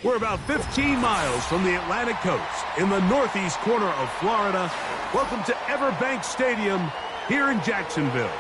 We're about 15 miles from the Atlantic coast in the northeast corner of Florida. Welcome to Everbank Stadium here in Jacksonville.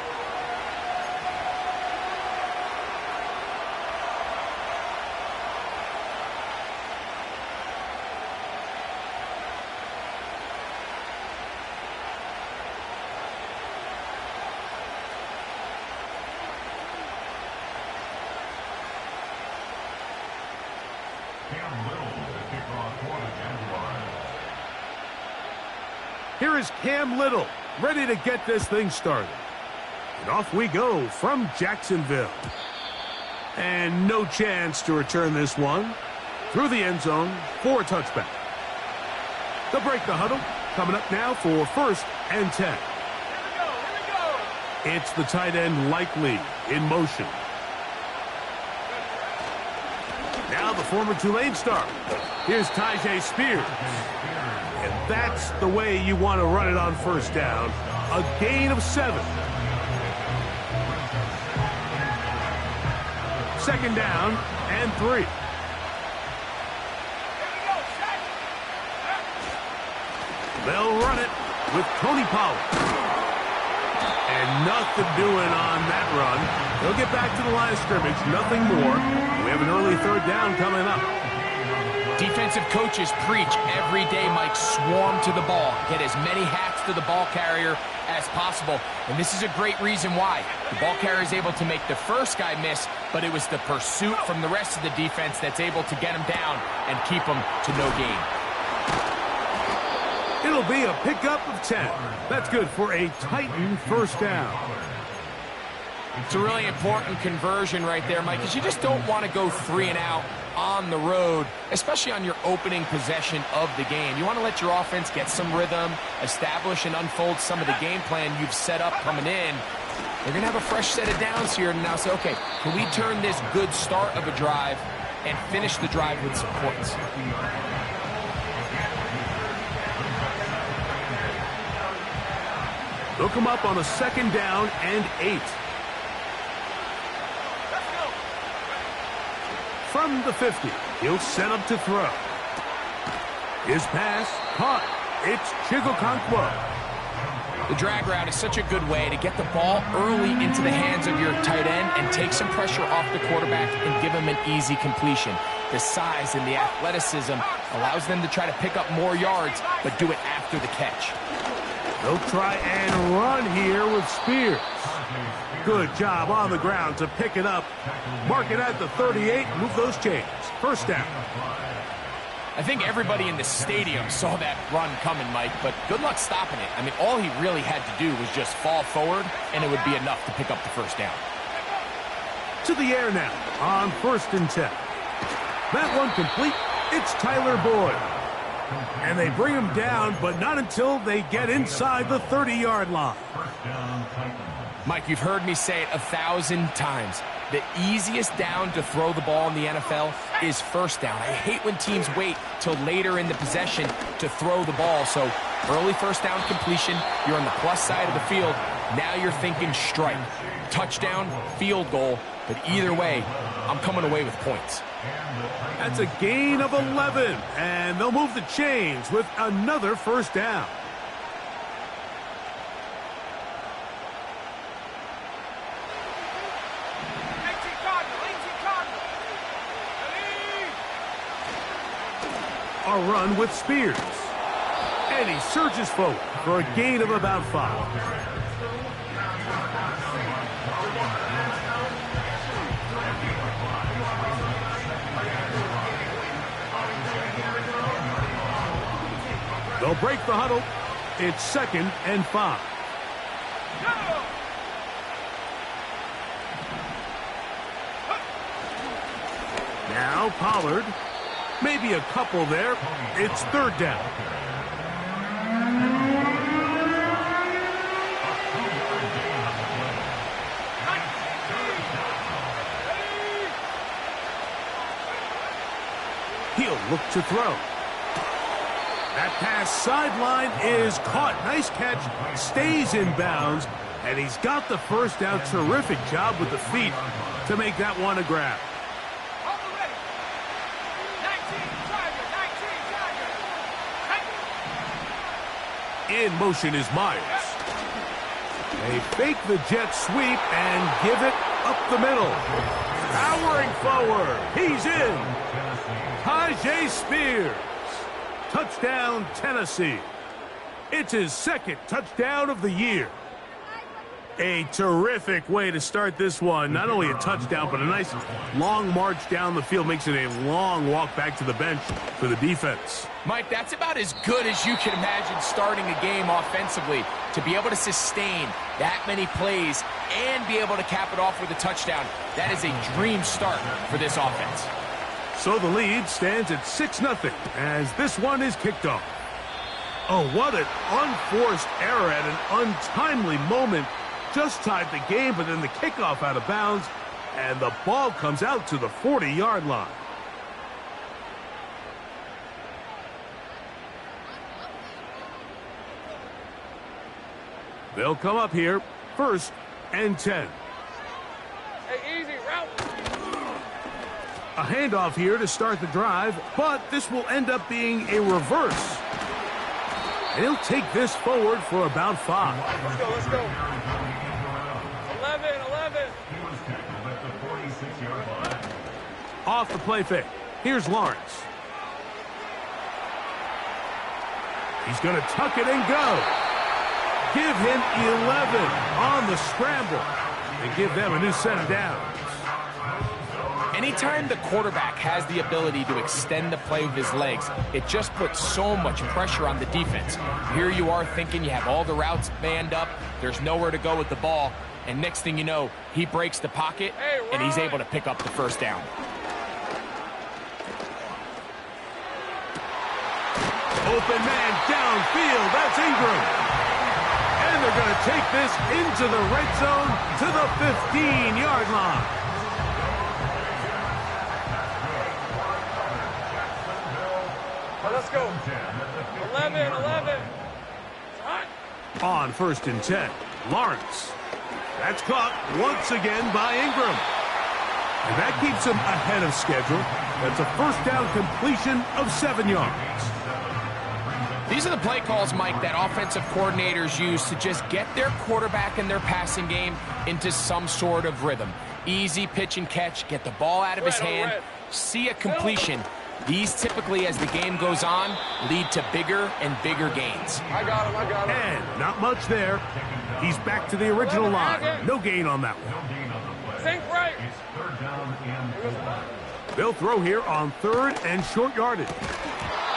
Here is Cam Little, ready to get this thing started. And off we go from Jacksonville. And no chance to return this one. Through the end zone for a touchback. They'll break the huddle. Coming up now for 1st and 10. Here we go. It's the tight end Likely in motion. Now the former Tulane star. Here's Tyjae Spears. And that's the way you want to run it on 1st down. A gain of 7. 2nd down and 3. They'll run it with Tony Pollard. And nothing doing on that run. They'll get back to the line of scrimmage. Nothing more. We have an early 3rd down coming up. Defensive coaches preach every day, Mike, swarm to the ball. Get as many hats to the ball carrier as possible. And this is a great reason why. The ball carrier is able to make the first guy miss, but it was the pursuit from the rest of the defense that's able to get him down and keep him to no gain. It'll be a pickup of 10. That's good for a Titan 1st down. It's a really important conversion right there, Mike, because you just don't want to go 3 and out on the road, especially on your opening possession of the game. You want to let your offense get some rhythm, establish and unfold some of the game plan you've set up coming in. They're going to have a fresh set of downs here and now say, okay, can we turn this good start of a drive and finish the drive with some points? They'll come up on a 2nd down and 8. From the 50, he'll set up to throw. His pass caught. It's Chigokonkwo. The drag route is such a good way to get the ball early into the hands of your tight end and take some pressure off the quarterback and give him an easy completion. The size and the athleticism allows them to try to pick up more yards, but do it after the catch. They'll try and run here with Spears. Good job on the ground to pick it up. Mark it at the 38, move those chains. 1st down. I think everybody in the stadium saw that run coming, Mike, but good luck stopping it. I mean, all he really had to do was just fall forward, and it would be enough to pick up the 1st down. To the air now on 1st and 10. That one complete. It's Tyler Boyd. And they bring him down, but not until they get inside the 30-yard line. Mike, you've heard me say it 1,000 times. The easiest down to throw the ball in the NFL is 1st down. I hate when teams wait till later in the possession to throw the ball. So early 1st down completion, you're on the plus side of the field. Now you're thinking strike, touchdown, field goal. But either way, I'm coming away with points. That's a gain of 11, and they'll move the chains with another 1st down. A run with Spears. And he surges forward for a gain of about 5. They'll break the huddle. It's 2nd and 5. Now Pollard. Maybe a couple there. It's 3rd down. He'll look to throw. That pass sideline is caught. Nice catch. Stays in bounds. And he's got the 1st down. Terrific job with the feet to make that one a grab. In motion is Myers. They fake the jet sweep and give it up the middle. Powering forward. He's in. Tyjae Spears. Touchdown, Tennessee. It's his second touchdown of the year. A terrific way to start this one. Not only a touchdown, but a nice long march down the field. Makes it a long walk back to the bench for the defense. Mike, that's about as good as you can imagine starting a game offensively. To be able to sustain that many plays and be able to cap it off with a touchdown, that is a dream start for this offense. So the lead stands at 6-0 as this one is kicked off. Oh, what an unforced error at an untimely moment. Just tied the game, but then the kickoff out of bounds, and the ball comes out to the 40-yard line. They'll come up here, 1st and 10. Hey, easy, route. A handoff here to start the drive, but this will end up being a reverse. And he'll take this forward for about 5. Let's go, let's go. 11. Off the play fake. Here's Lawrence. He's going to tuck it and go. Give him 11 on the scramble and give them a new set of downs. Anytime the quarterback has the ability to extend the play with his legs, it just puts so much pressure on the defense. Here you are thinking you have all the routes manned up, there's nowhere to go with the ball, and next thing you know, he breaks the pocket, and he's able to pick up the first down. Open man downfield, that's Ingram. And they're going to take this into the red zone to the 15-yard line. Let's go. 11. On 1st and 10, Lawrence. That's caught once again by Ingram. And that keeps him ahead of schedule. That's a first down completion of 7 yards. These are the play calls, Mike, that offensive coordinators use to just get their quarterback and their passing game into some sort of rhythm. Easy pitch and catch, get the ball out of his hand, see a completion. These typically, as the game goes on, lead to bigger and bigger gains. I got him. And not much there. He's back to the original line. No gain on that one. Think right. They'll throw here on 3rd and short yardage.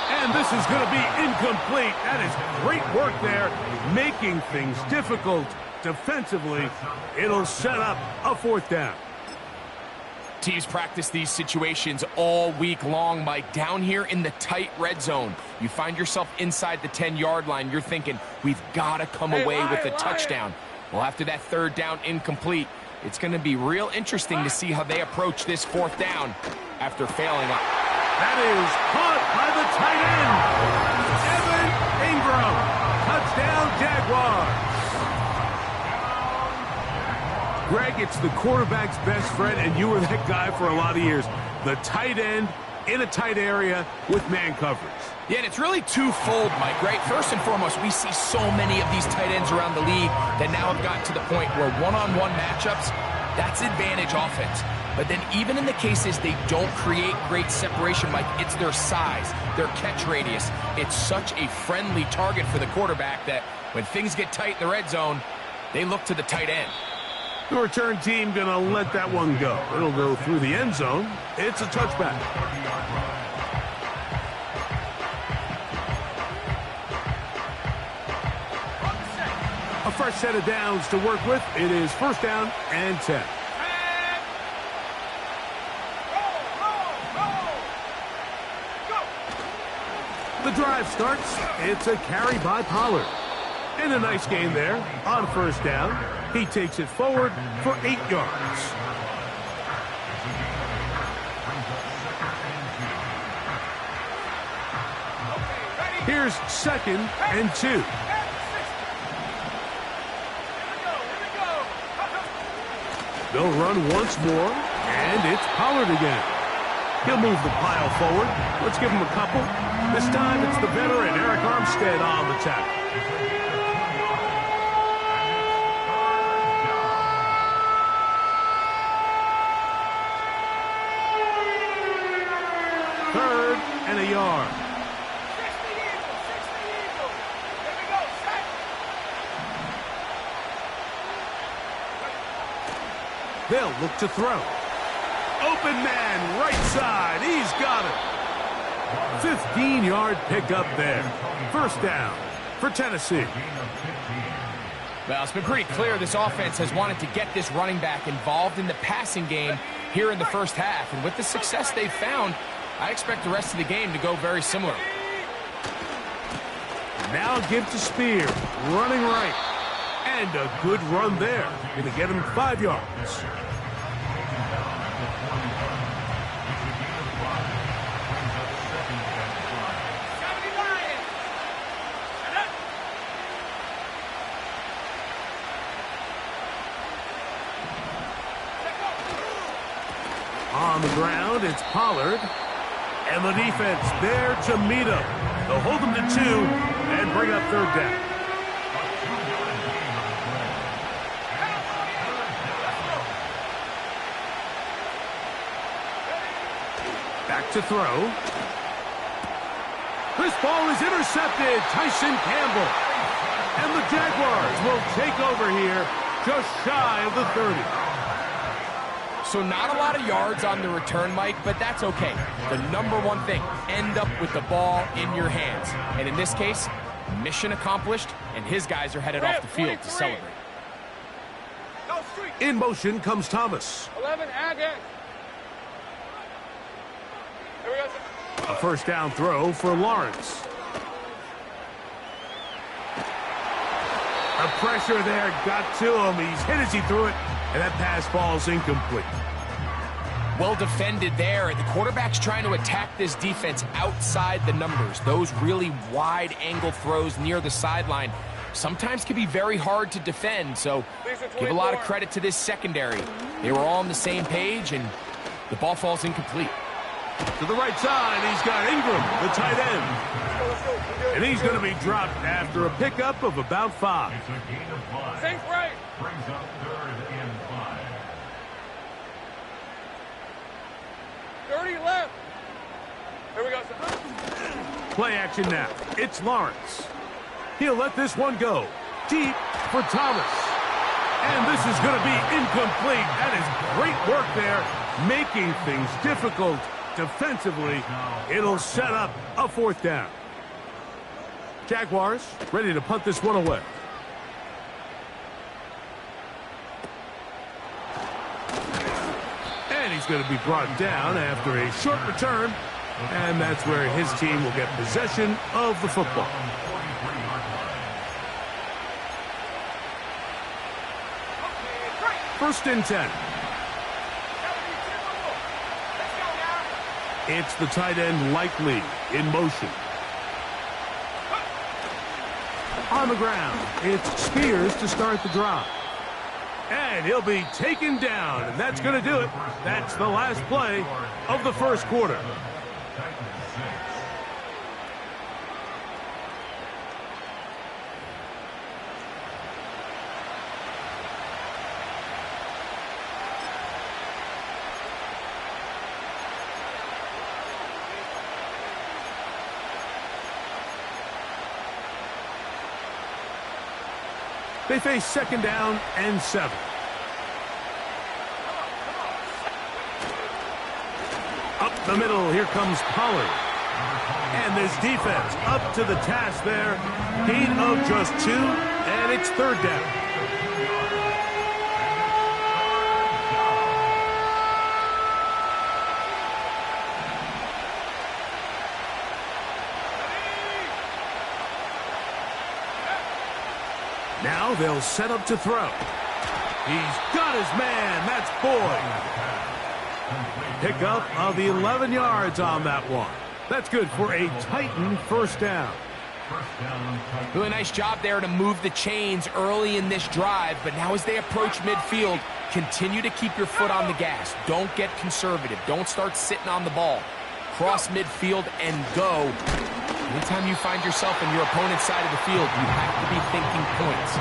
And this is going to be incomplete. That is great work there, making things difficult defensively. It'll set up a 4th down. Teams practice these situations all week long, Mike. Down here in the tight red zone, you find yourself inside the 10-yard line. You're thinking, we've got to come away with a touchdown. Well, after that 3rd down incomplete, it's going to be real interesting to see how they approach this 4th down after failing up. That is caught by the tight end, Evan Ingram. Touchdown, Jaguars. Greg, it's the quarterback's best friend, and you were that guy for a lot of years. The tight end in a tight area with man coverage. Yeah, and it's really twofold, Mike, right? First and foremost, we see so many of these tight ends around the league that now have gotten to the point where one-on-one matchups, that's advantage offense. But then even in the cases they don't create great separation, Mike, it's their size, their catch radius. It's such a friendly target for the quarterback that when things get tight in the red zone, they look to the tight end. The return team going to let that one go. It'll go through the end zone. It's a touchback. A fresh set of downs to work with. It is 1st down and 10. The drive starts. It's a carry by Pollard. And a nice gain there on 1st down. He takes it forward for 8 yards. Here's 2nd and 2. They'll run once more, and it's Pollard again. He'll move the pile forward. Let's give him a couple. This time it's the veteran, Eric Armstead, on the tackle. Third and a yard. They'll look to throw. Open man, right side. He's got it. 15-yard pickup there. First down for Tennessee. Well, it's been pretty clear this offense has wanted to get this running back involved in the passing game here in the first half. And with the success they've found, I expect the rest of the game to go very similar. Now give to Spear, running right. And a good run there. Going to get him 5 yards. On the ground, it's Pollard. And the defense there to meet him. They'll hold him to 2 and bring up third down. Back to throw. This ball is intercepted. Tyson Campbell. And the Jaguars will take over here just shy of the 30. So not a lot of yards on the return, Mike, but that's okay. The number one thing, end up with the ball in your hands. And in this case, mission accomplished, and his guys are headed off the field to celebrate. In motion comes Thomas. 11, again. Here we go. A first down throw for Lawrence. The pressure there got to him. He's hit as he threw it, and that pass falls incomplete. Well defended there. The quarterback's trying to attack this defense outside the numbers. Those really wide angle throws near the sideline sometimes can be very hard to defend, so give a lot of credit to this secondary. They were all on the same page, and the ball falls incomplete. To the right side, he's got Ingram, the tight end. And he's going to be dropped after a pickup of about 5. Safe right. Brings up third and 5. 30 left. Here we go. Play action now. It's Lawrence. He'll let this one go. Deep for Thomas. And this is going to be incomplete. That is great work there, making things difficult defensively. It'll set up a 4th down. Jaguars ready to punt this one away. And he's going to be brought down after a short return. And that's where his team will get possession of the football. First and 10. It's the tight end Likely in motion. On the ground, it's Spears to start the drive. And he'll be taken down, and that's going to do it. That's the last play of the first quarter. They face second down and 7. Up the middle, here comes Pollard. And this defense up to the task there. Gain of just 2, and it's third down. Now they'll set up to throw. He's got his man. That's Boyd. Pickup of the 11 yards on that one. That's good for a Titan first down. Really nice job there to move the chains early in this drive, but now as they approach midfield, continue to keep your foot on the gas. Don't get conservative. Don't start sitting on the ball. Cross midfield and go. Anytime you find yourself on your opponent's side of the field, you have to be thinking points.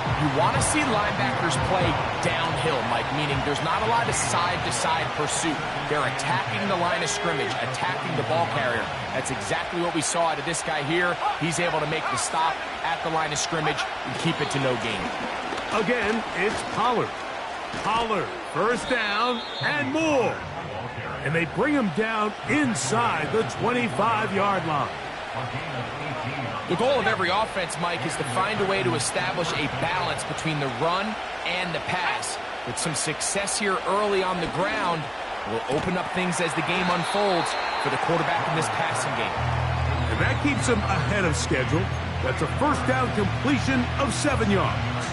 You want to see linebackers play downhill, Mike, meaning there's not a lot of side-to-side pursuit. They're attacking the line of scrimmage, attacking the ball carrier. That's exactly what we saw out of this guy here. He's able to make the stop at the line of scrimmage and keep it to no gain. Again, it's Pollard. Pollard, first down and more. And they bring him down inside the 25-yard line. The goal of every offense, Mike, is to find a way to establish a balance between the run and the pass. With some success here early on the ground, will open up things as the game unfolds for the quarterback in this passing game. And that keeps him ahead of schedule. That's a first down completion of 7 yards.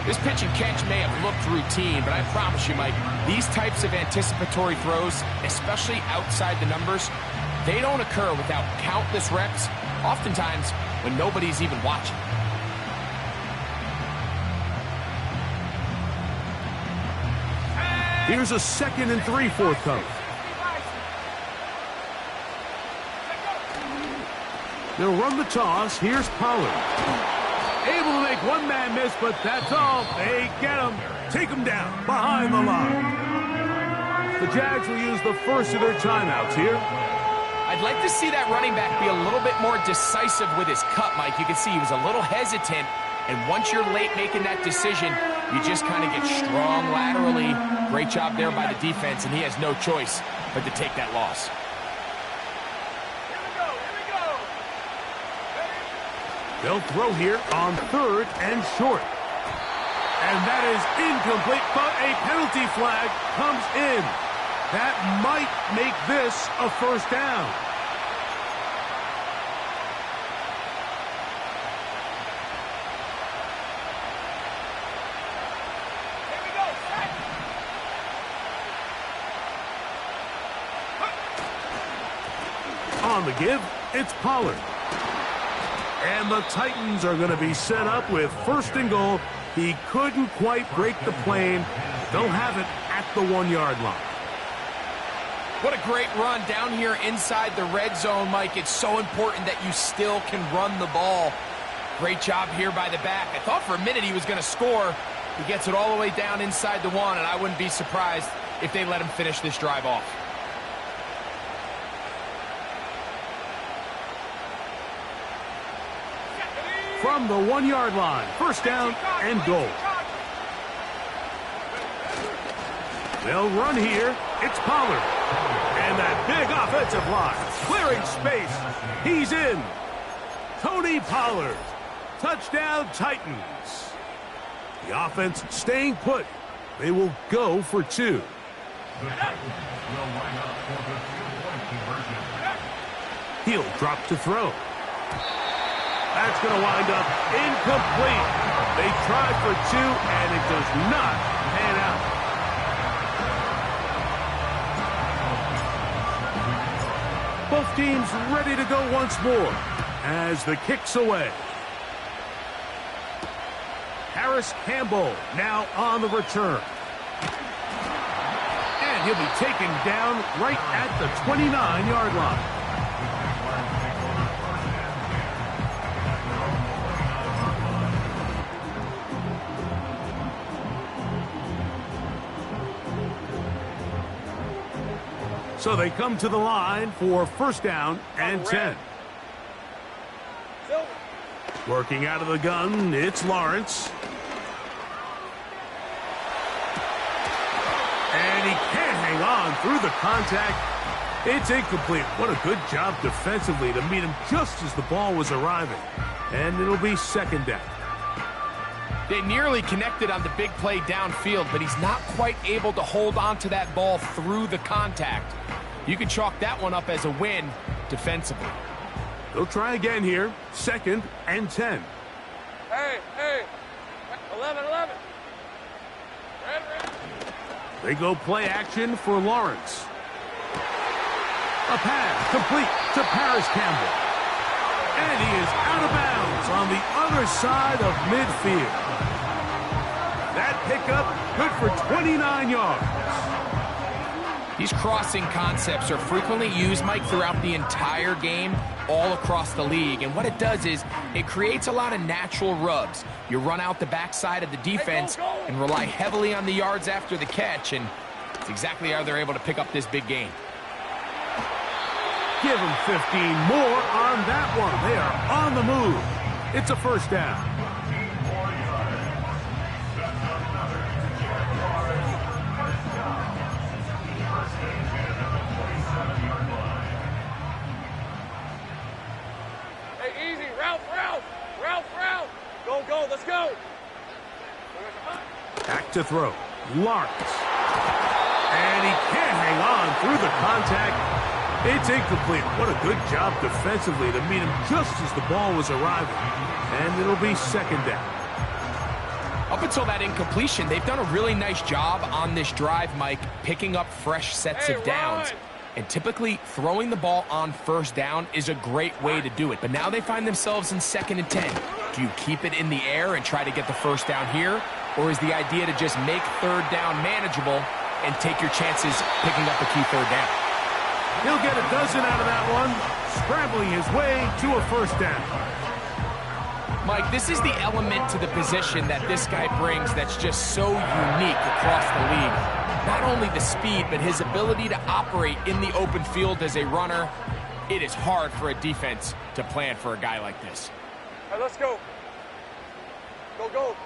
This pitch and catch may have looked routine, but I promise you, Mike, these types of anticipatory throws, especially outside the numbers, they don't occur without countless reps, oftentimes when nobody's even watching. Here's a 2nd and 3 forthcoming. They'll run the toss. Here's Pollard. Able to make one man miss, but that's all. They get him. Take him down behind the line. The Jags will use the first of their timeouts here. I'd like to see that running back be a little bit more decisive with his cut, Mike. You can see he was a little hesitant, and once you're late making that decision, you just kind of get strong laterally. Great job there by the defense, and he has no choice but to take that loss. They'll throw here on 3rd and short. And that is incomplete, but a penalty flag comes in. That might make this a first down. Here we go. On the give, it's Pollard. And the Titans are going to be set up with 1st and goal. He couldn't quite break the plane. They'll have it at the 1-yard line. What a great run down here inside the red zone, Mike. It's so important that you still can run the ball. Great job here by the back. I thought for a minute he was going to score. He gets it all the way down inside the 1, and I wouldn't be surprised if they let him finish this drive off. From the 1-yard line, first down and goal. They'll run here. It's Pollard. And that big offensive line, clearing space. He's in. Tony Pollard. Touchdown, Titans. The offense staying put. They will go for 2. He'll drop to throw. That's going to wind up incomplete. They tried for 2, and it does not pan out. Both teams ready to go once more as the kick's away. Harris Campbell now on the return. And he'll be taken down right at the 29-yard line. So they come to the line for first down and 10. Working out of the gun, it's Lawrence. And he can't hang on through the contact. It's incomplete. What a good job defensively to meet him just as the ball was arriving. And it'll be second down. They nearly connected on the big play downfield, but he's not quite able to hold on to that ball through the contact. You can chalk that one up as a win defensively. They'll try again here. Second and 10. Hey. 11. Red. They go play action for Lawrence. A pass complete to Paris Campbell. And he is out of bounds on the other side of midfield. That pickup good for 29 yards. These crossing concepts are frequently used, Mike, throughout the entire game, all across the league. And what it does is it creates a lot of natural rubs. You run out the backside of the defense and rely heavily on the yards after the catch, and it's exactly how they're able to pick up this big gain. Give them 15 more on that one. They are on the move. It's a first down. Hey, easy. Route. Go. Let's go. Back to throw. Lawrence. And he can't hang on through the contact. It's incomplete. What a good job defensively to meet him just as the ball was arriving. And it'll be second down. Up until that incompletion, they've done a really nice job on this drive, Mike, picking up fresh sets of downs. And typically, throwing the ball on first down is a great way to do it. But now they find themselves in 2nd and 10. Do you keep it in the air and try to get the first down here? Or is the idea to just make third down manageable and take your chances picking up a key third down? He'll get a dozen out of that one, scrambling his way to a first down. Mike, this is the element to the position that this guy brings that's just so unique across the league. Not only the speed, but his ability to operate in the open field as a runner. It is hard for a defense to plan for a guy like this. All right, let's go. Go.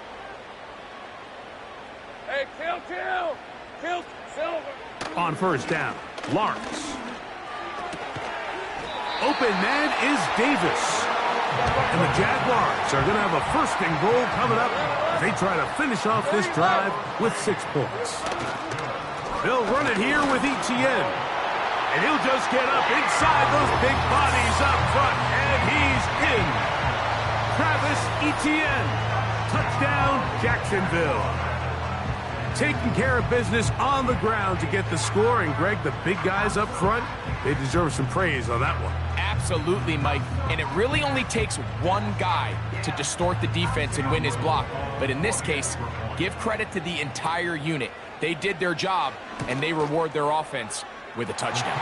Hey, kill. Silver. On first down, Lawrence. Open man is Davis. And the Jaguars are going to have a 1st and goal coming up as they try to finish off this drive with 6 points. They'll run it here with Etienne. And he'll just get up inside those big bodies up front. And he's in. Travis Etienne. Touchdown, Jacksonville. Taking care of business on the ground to get the score. And, Greg, the big guys up front, they deserve some praise on that one. Absolutely, Mike. And it really only takes one guy to distort the defense and win his block. But in this case, give credit to the entire unit. They did their job, and they reward their offense with a touchdown.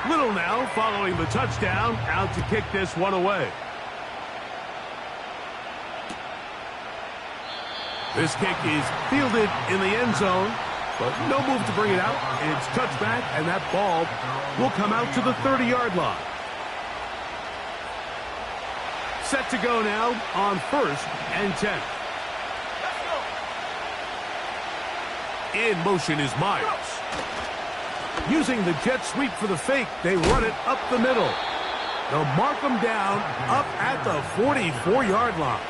Little now following the touchdown, out to kick this one away. This kick is fielded in the end zone, but no move to bring it out. It's touchback, and that ball will come out to the 30-yard line. Set to go now on 1st and 10. In motion is Myers. Using the jet sweep for the fake, they run it up the middle. They'll mark them down up at the 44-yard line.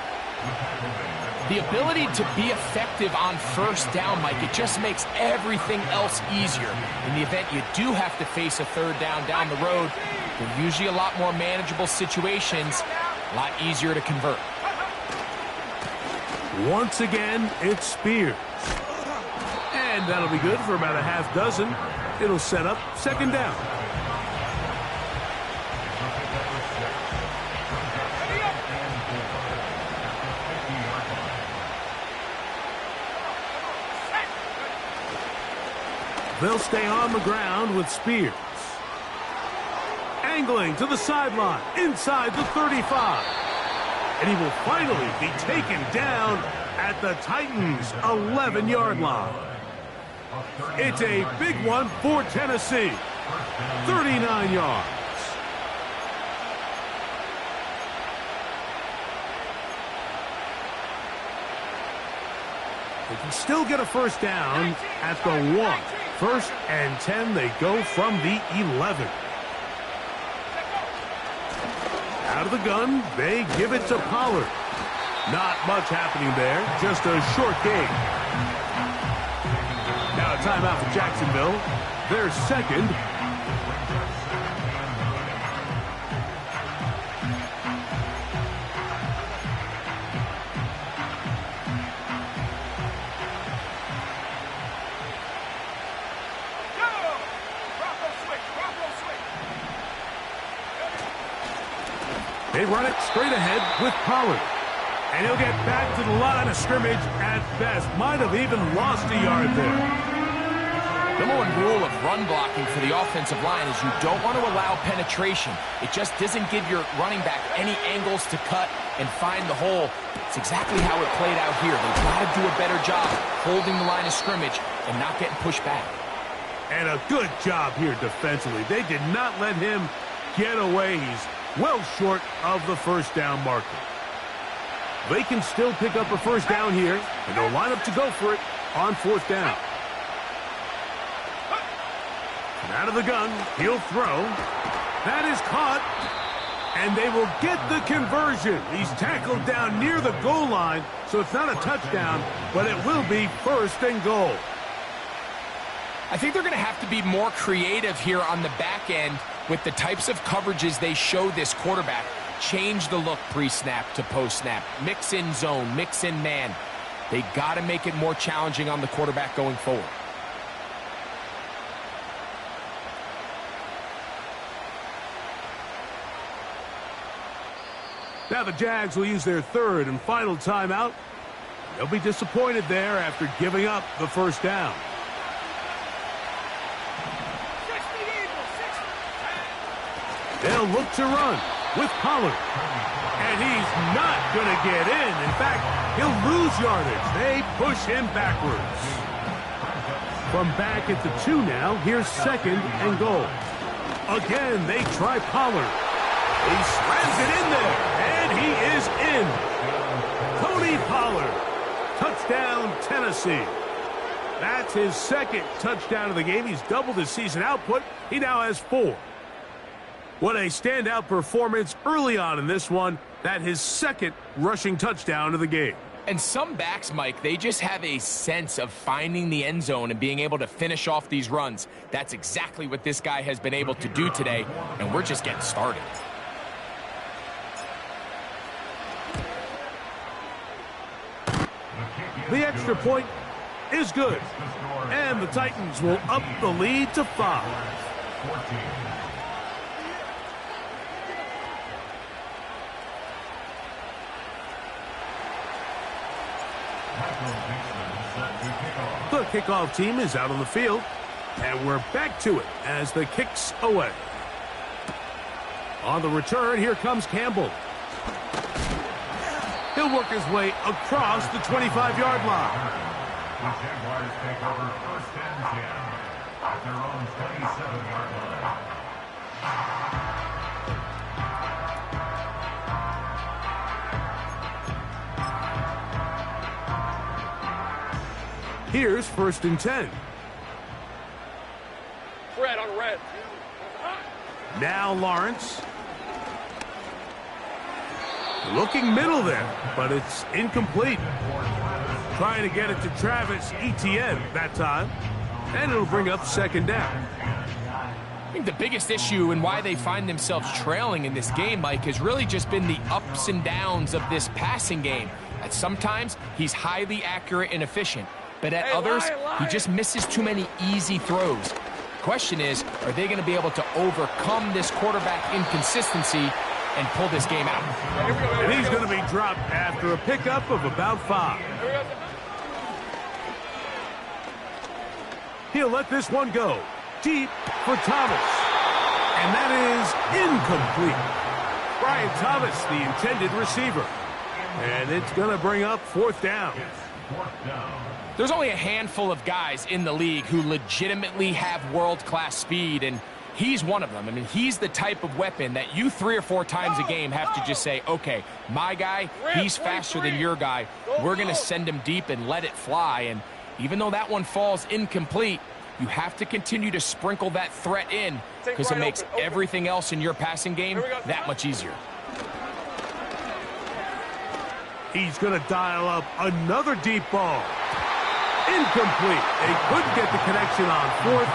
The ability to be effective on first down, Mike, it just makes everything else easier. In the event you do have to face a third down the road, they're usually a lot more manageable situations, a lot easier to convert. Once again, it's Spears. And that'll be good for about a half dozen. It'll set up second down. They'll stay on the ground with Spears. Angling to the sideline, inside the 35. And he will finally be taken down at the Titans' 11-yard line. It's a big one for Tennessee. 39 yards. They can still get a first down at the 1. 1st and 10, they go from the 11. Out of the gun, they give it to Pollard. Not much happening there, just a short gain. Now a timeout for Jacksonville. Their second. They run it straight ahead with Pollard. And he'll get back to the line of scrimmage at best. Might have even lost a yard there. Number one rule of run blocking for the offensive line is you don't want to allow penetration. It just doesn't give your running back any angles to cut and find the hole. It's exactly how it played out here. They've got to do a better job holding the line of scrimmage and not getting pushed back. And a good job here defensively. They did not let him get away. He's well short of the first down marker. They can still pick up a first down here, and they'll line up to go for it on fourth down. And out of the gun, he'll throw. That is caught, and they will get the conversion. He's tackled down near the goal line, so it's not a touchdown, but it will be first and goal. I think they're going to have to be more creative here on the back end with the types of coverages they show this quarterback. Change the look pre-snap to post-snap. Mix in zone, mix in man. They got to make it more challenging on the quarterback going forward. Now the Jags will use their third and final timeout. They'll be disappointed there after giving up the first down. They'll look to run with Pollard. And he's not going to get in. In fact, he'll lose yardage. They push him backwards. From back at the 2 now, here's second and goal. Again, they try Pollard. He slams it in there, and he is in. Tony Pollard. Touchdown, Tennessee. That's his second touchdown of the game. He's doubled his season output. He now has 4. What a standout performance early on in this one. That his second rushing touchdown of the game. And some backs, Mike, they just have a sense of finding the end zone and being able to finish off these runs. That's exactly what this guy has been able to do today, and we're just getting started. The extra point is good. And the Titans will up the lead to 5. The kickoff team is out on the field, and we're back to it as the kick's away. On the return, here comes Campbell. He'll work his way across the 25-yard line. The Jaguars take over first and 10 at their own 27-yard line. Here's first and 10. Red on red. Now Lawrence. Looking middle there, but it's incomplete. Trying to get it to Travis Etienne that time. And it'll bring up second down. I think the biggest issue and why they find themselves trailing in this game, Mike, has really just been the ups and downs of this passing game. At sometimes, he's highly accurate and efficient. But at others, he just misses too many easy throws. The question is, are they going to be able to overcome this quarterback inconsistency and pull this game out? And he's going to be dropped after a pickup of about 5. He'll let this one go deep for Thomas. And that is incomplete. Brian Thomas, the intended receiver. And it's going to bring up fourth down. There's only a handful of guys in the league who legitimately have world-class speed, and he's one of them. I mean, he's the type of weapon that you 3 or 4 times a game have to just say, okay, my guy, he's faster than your guy. We're going to send him deep and let it fly. And even though that one falls incomplete, you have to continue to sprinkle that threat in because it makes everything else in your passing game that much easier. He's going to dial up another deep ball. Incomplete. They couldn't get the connection on fourth.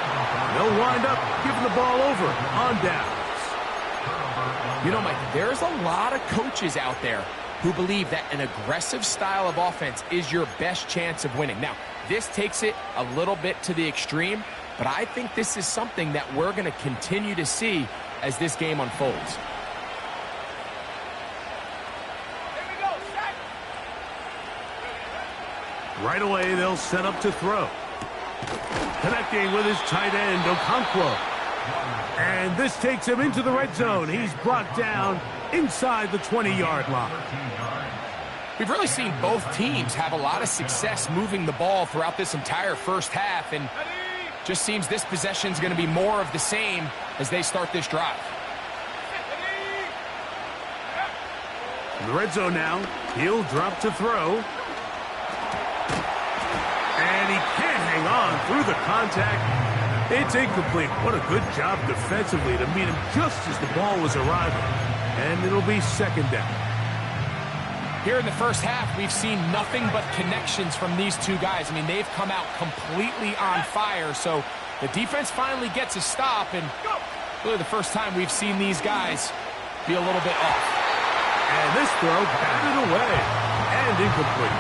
They'll wind up giving the ball over on downs. You know, Mike, there's a lot of coaches out there who believe that an aggressive style of offense is your best chance of winning. Now, this takes it a little bit to the extreme, but I think this is something that we're going to continue to see as this game unfolds. Right away, they'll set up to throw. Connecting with his tight end, Okonkwo. And this takes him into the red zone. He's brought down inside the 20-yard line. We've really seen both teams have a lot of success moving the ball throughout this entire first half, and just seems this possession is going to be more of the same as they start this drive. In the red zone now, he'll drop to throw. And he can't hang on through the contact. It's incomplete. What a good job defensively to meet him just as the ball was arriving. And it'll be second down. Here in the first half, we've seen nothing but connections from these two guys. I mean, they've come out completely on fire. So the defense finally gets a stop, and really the first time we've seen these guys be a little bit off. And this throw batted away and incomplete.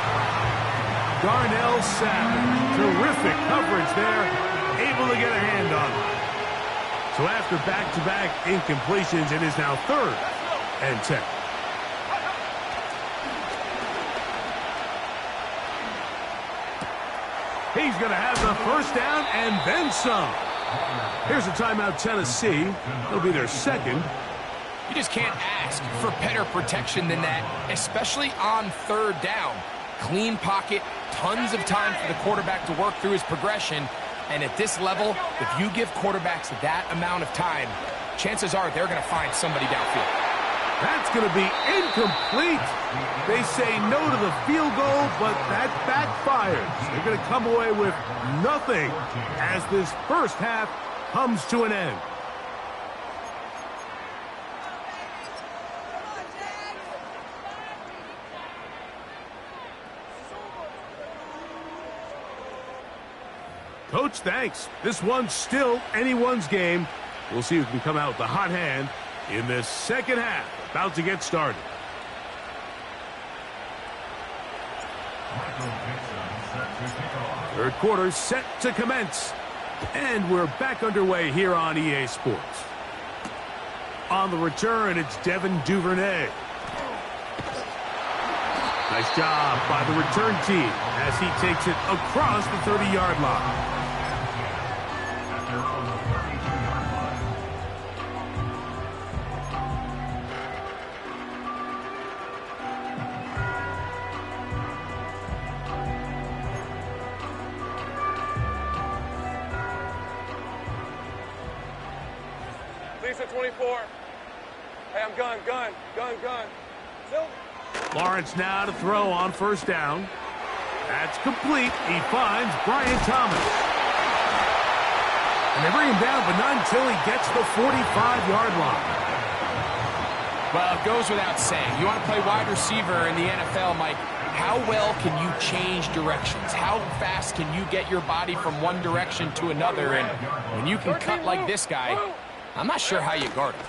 Darnell Savage, terrific coverage there, able to get a hand on it. So after back-to-back incompletions, it is now 3rd and 10. He's going to have the first down and then some. Here's a timeout, Tennessee. It'll be their second. You just can't ask for better protection than that, especially on 3rd down. Clean pocket, tons of time for the quarterback to work through his progression. And at this level, if you give quarterbacks that amount of time, chances are they're going to find somebody downfield. That's going to be incomplete. They say no to the field goal, but that backfires. They're going to come away with nothing as this first half comes to an end. Coach, thanks. This one's still anyone's game. We'll see who can come out with the hot hand in this second half. About to get started. Third quarter set to commence. And we're back underway here on EA Sports. On the return, it's Devin Duvernay. Nice job by the return team as he takes it across the 30-yard line. Lisa 24. Hey, I'm gun. Silver. Lawrence now to throw on first down. That's complete. He finds Brian Thomas. And they bring him down, but not until he gets the 45-yard line. Well, it goes without saying. You want to play wide receiver in the NFL, Mike, how well can you change directions? How fast can you get your body from one direction to another? And when you can cut like this guy, I'm not sure how you guard him.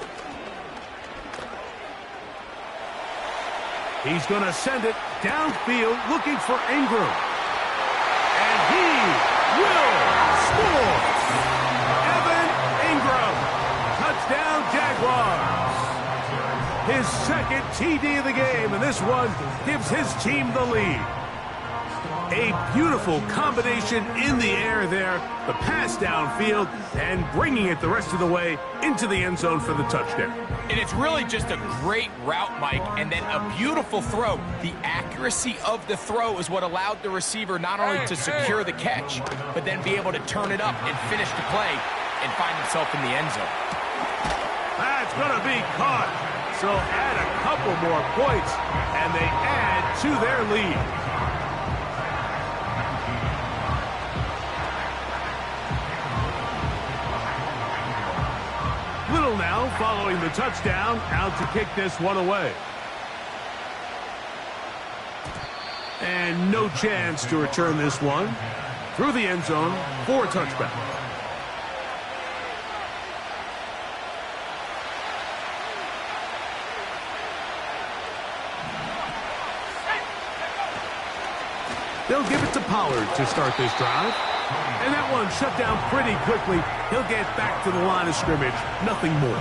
He's going to send it downfield looking for Ingram. And he will score. Evan Ingram. Touchdown Jaguars. His second TD of the game, and this one gives his team the lead. A beautiful combination in the air there. The pass downfield and bringing it the rest of the way into the end zone for the touchdown. And it's really just a great route, Mike, and then a beautiful throw. The accuracy of the throw is what allowed the receiver not only to secure the catch, but then be able to turn it up and finish the play and find himself in the end zone. That's going to be caught. So add a couple more points, and they add to their lead. Little now following the touchdown, out to kick this one away. And no chance to return this one through the end zone for a touchback. They'll give it to Pollard to start this drive. And that one shut down pretty quickly. He'll get back to the line of scrimmage. Nothing more.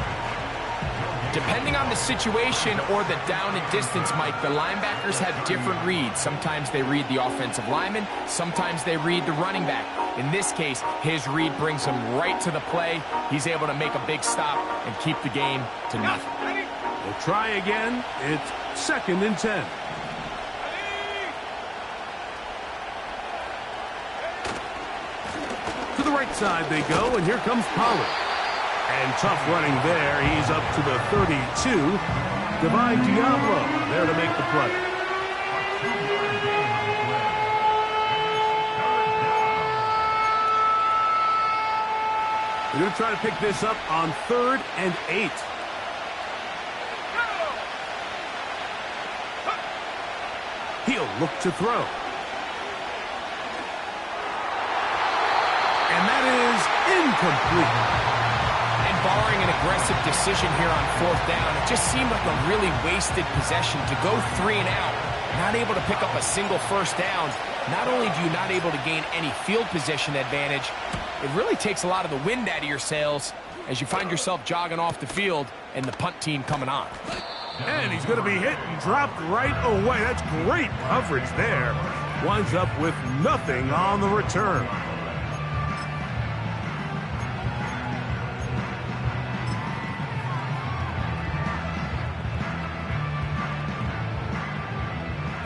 Depending on the situation or the down and distance, Mike, the linebackers have different reads. Sometimes they read the offensive lineman. Sometimes they read the running back. In this case, his read brings him right to the play. He's able to make a big stop and keep the game to nothing. We'll try again. It's 2nd and 10. To the right side they go, and here comes Pollard. And tough running there. He's up to the 32. Divine Diablo there to make the play. We're going to try to pick this up on 3rd and 8. He'll look to throw. And that is incomplete. And barring an aggressive decision here on 4th down, it just seemed like a really wasted possession to go 3 and out. Not able to pick up a single 1st down. Not only do you not able to gain any field position advantage, it really takes a lot of the wind out of your sails as you find yourself jogging off the field and the punt team coming on. And he's going to be hit and dropped right away. That's great coverage there. Winds up with nothing on the return.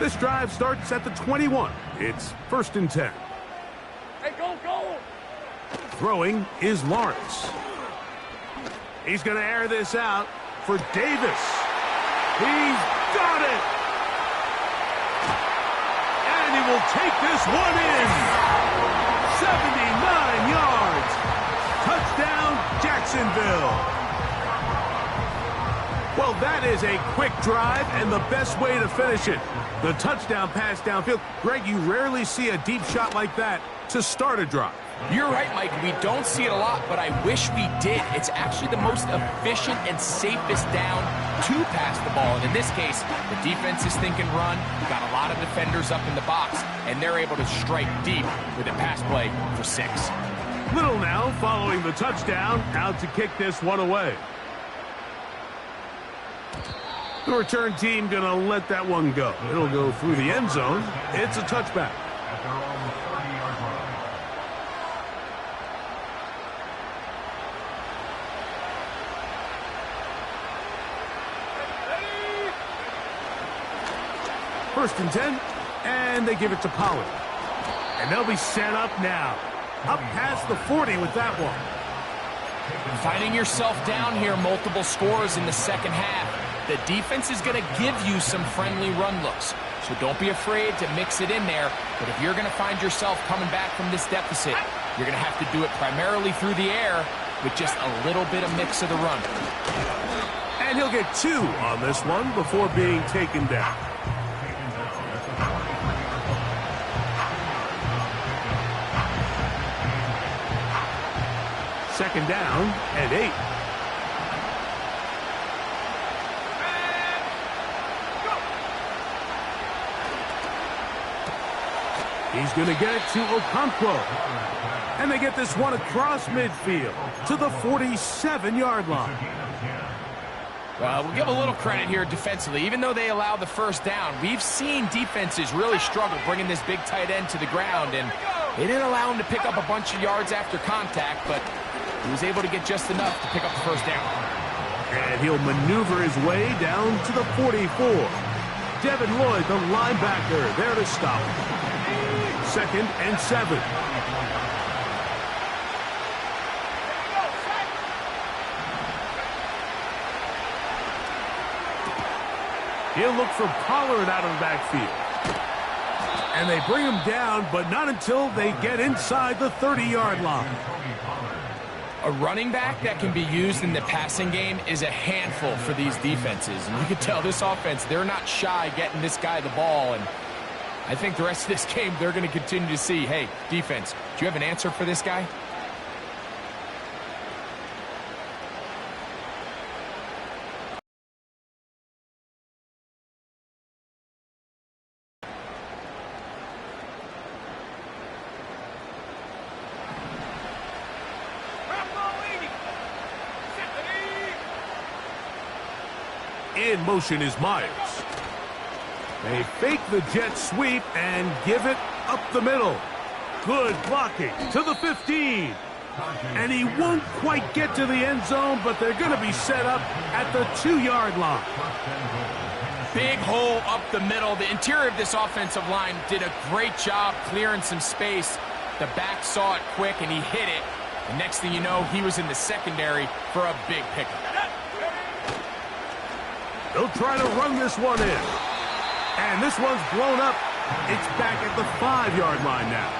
This drive starts at the 21. It's 1st and 10. Hey, go! Throwing is Lawrence. He's going to air this out for Davis. He's got it! And he will take this one in. 79 yards. Touchdown, Jacksonville. Well, that is a quick drive and the best way to finish it. The touchdown pass downfield. Greg, you rarely see a deep shot like that to start a drive. You're right, Mike. We don't see it a lot, but I wish we did. It's actually the most efficient and safest down to pass the ball. And in this case, the defense is thinking run. Got a lot of defenders up in the box, and they're able to strike deep with a pass play for 6. Little now following the touchdown, out to kick this one away. The return team going to let that one go. It'll go through the end zone. It's a touchback. At their own 30-yard line. First and 10, and they give it to Pollard. And they'll be set up now. Up past the 40 with that one. Finding yourself down here, multiple scores in the second half. The defense is going to give you some friendly run looks. So don't be afraid to mix it in there. But if you're going to find yourself coming back from this deficit, you're going to have to do it primarily through the air with just a little bit of mix of the run. And he'll get 2 on this one before being taken down. Second down and 8. He's going to get it to Okonkwo. And they get this one across midfield to the 47-yard line. Well, we'll give a little credit here defensively. Even though they allow the first down, we've seen defenses really struggle bringing this big tight end to the ground. And they didn't allow him to pick up a bunch of yards after contact, but he was able to get just enough to pick up the first down. And he'll maneuver his way down to the 44. Devin Lloyd, the linebacker, there to stop. 2nd and 7. He'll look for Pollard out of the backfield. And they bring him down, but not until they get inside the 30-yard line. A running back that can be used in the passing game is a handful for these defenses. And you can tell this offense, they're not shy getting this guy the ball. And I think the rest of this game, they're going to continue to see, hey, defense, do you have an answer for this guy? In motion is Myers. They fake the jet sweep and give it up the middle. Good blocking to the 15. And he won't quite get to the end zone, but they're going to be set up at the 2-yard line. Big hole up the middle. The interior of this offensive line did a great job clearing some space. The back saw it quick, and he hit it. The next thing you know, he was in the secondary for a big pickup. They'll try to run this one in. And this one's blown up. It's back at the 5-yard line now.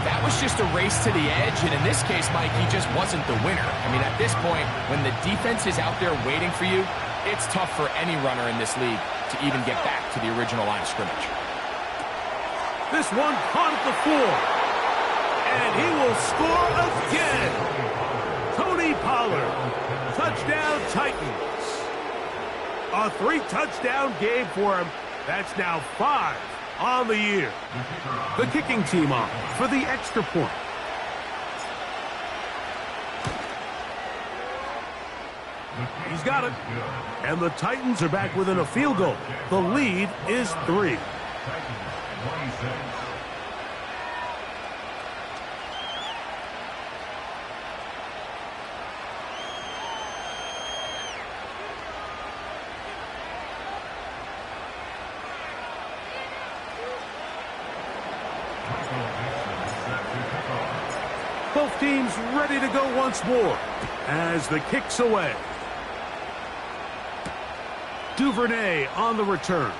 That was just a race to the edge, and in this case, Mike, he just wasn't the winner. I mean, at this point, when the defense is out there waiting for you, it's tough for any runner in this league to even get back to the original line of scrimmage. This one caught at the 4. And he will score again. Tony Pollard. Touchdown Titans. A 3-touchdown game for him. That's now 5 on the year. The kicking team on for the extra point. He's got it. And the Titans are back within a field goal. The lead is 3. Both teams ready to go once more as the kick's away. Duvernay on the return.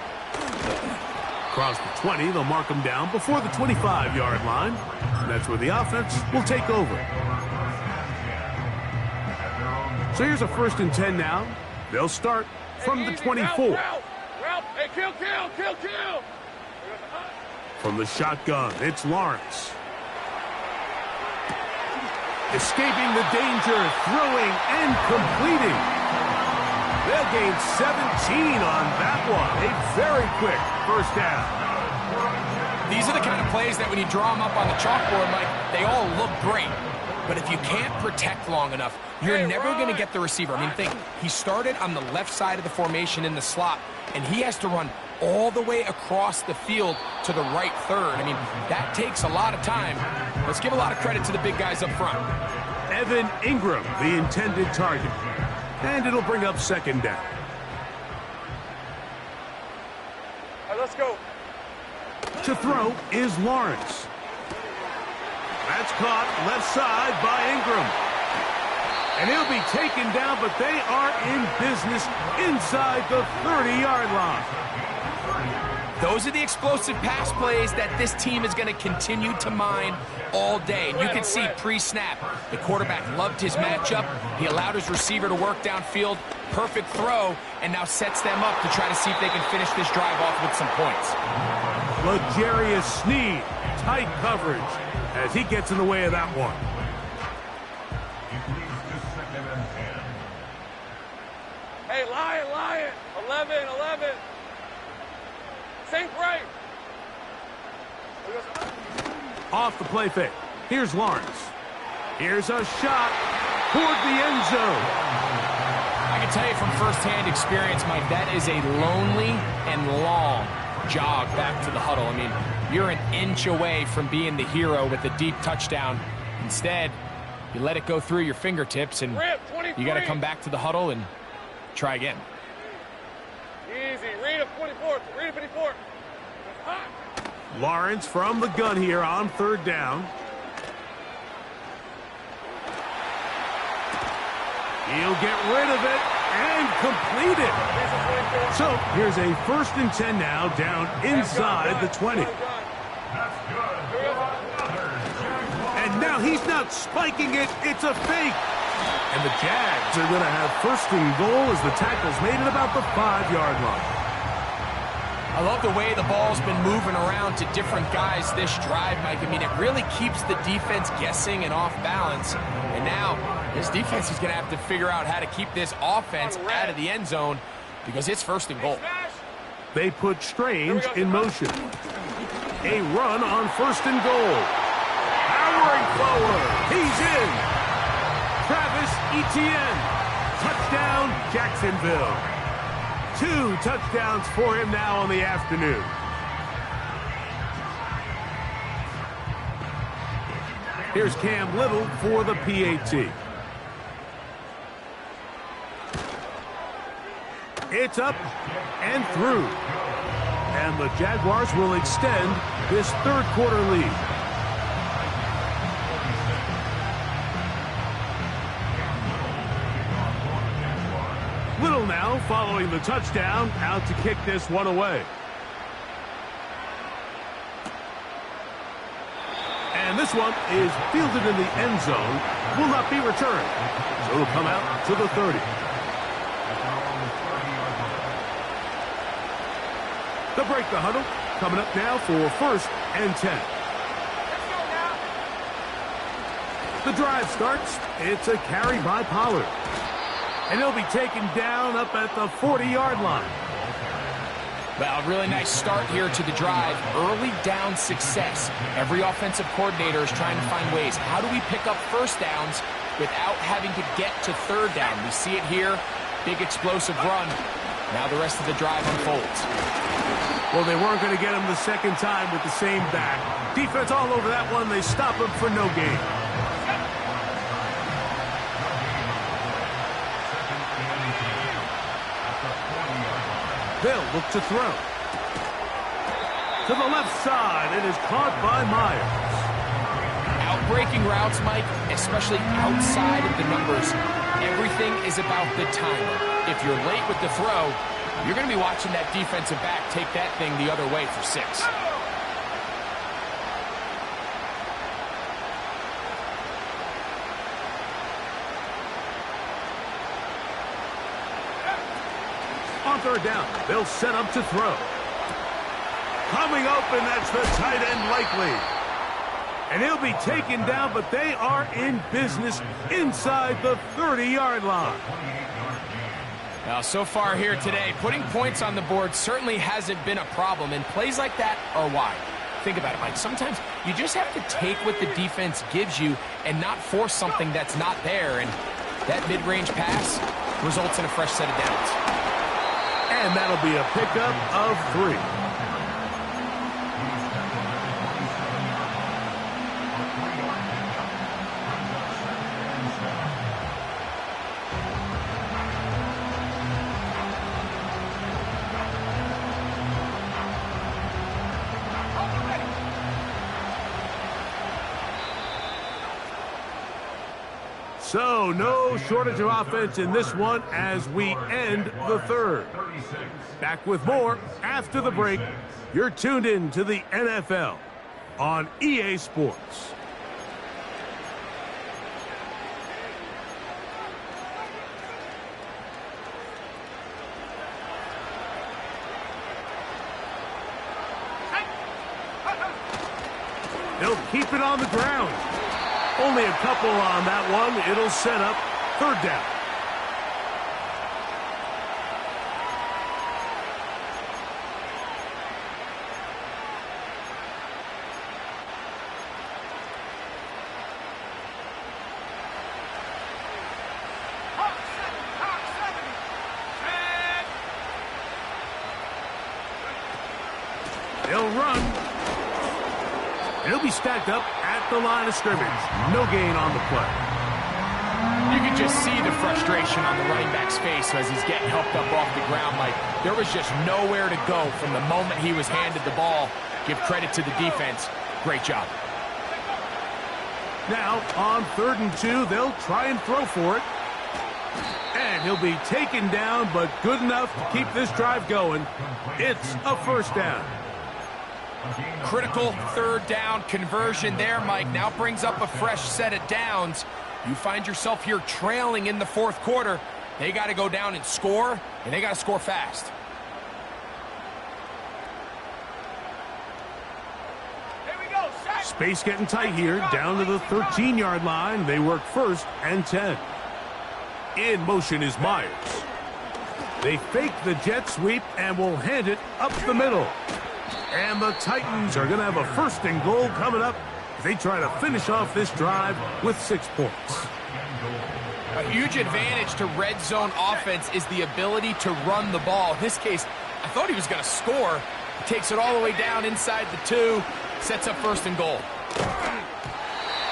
Across the 20, they'll mark him down before the 25-yard line. And that's where the offense will take over. So here's a 1st and 10 now. They'll start from the 24. Hey, kill. From the shotgun, it's Lawrence. Escaping the danger, throwing and completing. They'll gain 17 on that one. A very quick 1st down. These are the kind of plays that when you draw them up on the chalkboard, Mike, they all look great. But if you can't protect long enough, you're never going to get the receiver. I mean, think, he started on the left side of the formation in the slot, and he has to run all the way across the field to the right third. I mean, that takes a lot of time. Let's give a lot of credit to the big guys up front. Evan Ingram, the intended target. And it'll bring up 2nd down. All right, let's go. To throw is Lawrence. That's caught left side by Ingram. And he'll be taken down, but they are in business inside the 30-yard line. Those are the explosive pass plays that this team is going to continue to mine all day. And you can see pre-snap, the quarterback loved his matchup. He allowed his receiver to work downfield. Perfect throw, and now sets them up to try to see if they can finish this drive off with some points. L'Jarius Sneed, tight coverage as he gets in the way of that one. Hey, Lion. 11. Think right. Off the play fake. Here's Lawrence. Here's a shot toward the end zone. I can tell you from firsthand experience, Mike, that is a lonely and long jog back to the huddle. I mean, you're an inch away from being the hero with a deep touchdown. Instead, you let it go through your fingertips, and you got to come back to the huddle and try again. Easy. Read a 24. Read a 54. Lawrence from the gun here on 3rd down. He'll get rid of it and complete it. So here's a 1st and 10 now down inside the 20. And now he's not spiking it. It's a fake. And the Jags are going to have 1st and goal as the tackle's made at about the 5-yard line. I love the way the ball's been moving around to different guys this drive, Mike. I mean, it really keeps the defense guessing and off balance. And now this defense is going to have to figure out how to keep this offense out of the end zone because it's 1st and goal. They put Strange in motion. A run on 1st and goal. Powering forward. He's in. Travis Etienne. Touchdown, Jacksonville. 2 touchdowns for him now on the afternoon. Here's Cam Little for the PAT. It's up and through. And the Jaguars will extend this third quarter lead. Little now following the touchdown, out to kick this one away. And this one is fielded in the end zone, will not be returned. So it'll come out to the 30. They'll break the huddle, coming up now for 1st and 10. The drive starts. It's a carry by Pollard. And he'll be taken down up at the 40-yard line. Well, really nice start here to the drive. Early down success. Every offensive coordinator is trying to find ways. How do we pick up first downs without having to get to third down? We see it here. Big explosive run. Now the rest of the drive unfolds. Well, they weren't going to get him the second time with the same back. Defense all over that one. They stop him for no gain. They'll look to throw. To the left side. It is caught by Myers. Outbreaking routes, Mike, especially outside of the numbers. Everything is about the timing. If you're late with the throw, you're going to be watching that defensive back take that thing the other way for 6. On third down, they'll set up to throw. Coming open, that's the tight end Likely. And he'll be taken down, but they are in business inside the 30-yard line. Now, so far here today, putting points on the board certainly hasn't been a problem, and plays like that are why. Think about it, Mike. Sometimes you just have to take what the defense gives you and not force something that's not there, and that mid-range pass results in a fresh set of downs. And that'll be a pickup of 3. So, no shortage of offense in this one as we end the third. Back with more after the break. You're tuned in to the NFL on EA Sports. They'll keep it on the ground. Only a couple on that one. It'll set up third down. They'll run. It'll be stacked up at the line of scrimmage. No gain on the play. You can just see the frustration on the running back's face as he's getting helped up off the ground. Like, there was just nowhere to go from the moment he was handed the ball. Give credit to the defense. Great job. Now, on 3rd and 2, they'll try and throw for it. And he'll be taken down, but good enough to keep this drive going. It's a first down. Critical third down conversion there, Mike. Now brings up a fresh set of downs. You find yourself here trailing in the 4th quarter. They got to go down and score, and they got to score fast. Here we go. Space getting tight here, down to the 13-yard line. They work 1st and 10. In motion is Myers. They fake the jet sweep and will hand it up the middle. And the Titans are going to have a 1st and goal coming up. They try to finish off this drive with 6 points. A huge advantage to red zone offense is the ability to run the ball. In this case, I thought he was going to score. He takes it all the way down inside the 2, sets up 1st and goal.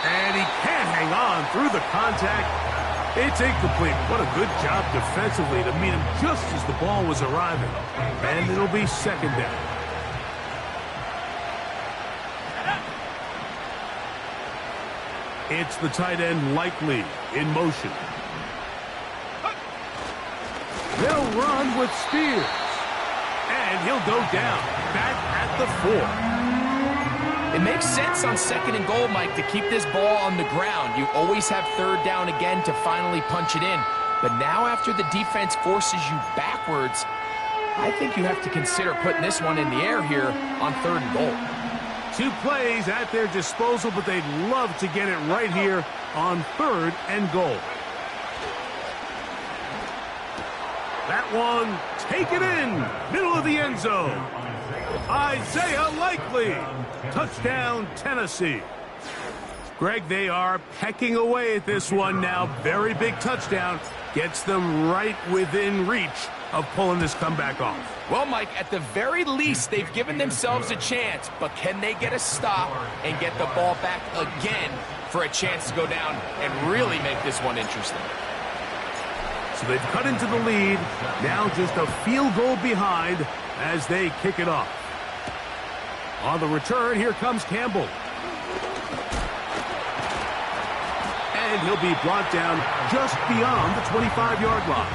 And he can't hang on through the contact. It's incomplete. What a good job defensively to meet him just as the ball was arriving. And it'll be 2nd down. It's the tight end Likely in motion. They'll run with Spears. And he'll go down, back at the 4. It makes sense on 2nd and goal, Mike, to keep this ball on the ground. You always have 3rd down again to finally punch it in. But now after the defense forces you backwards, I think you have to consider putting this one in the air here on 3rd and goal. 2 plays at their disposal, but they'd love to get it right here on 3rd and goal. That one, take it in, middle of the end zone. Isaiah Likely, touchdown Tennessee. Greg, they are pecking away at this one now. Very big touchdown, gets them right within reach of pulling this comeback off. Well, Mike, at the very least, they've given themselves a chance, but can they get a stop and get the ball back again for a chance to go down and really make this one interesting? So they've cut into the lead, now just a field goal behind as they kick it off. On the return, here comes Campbell. And he'll be brought down just beyond the 25-yard line.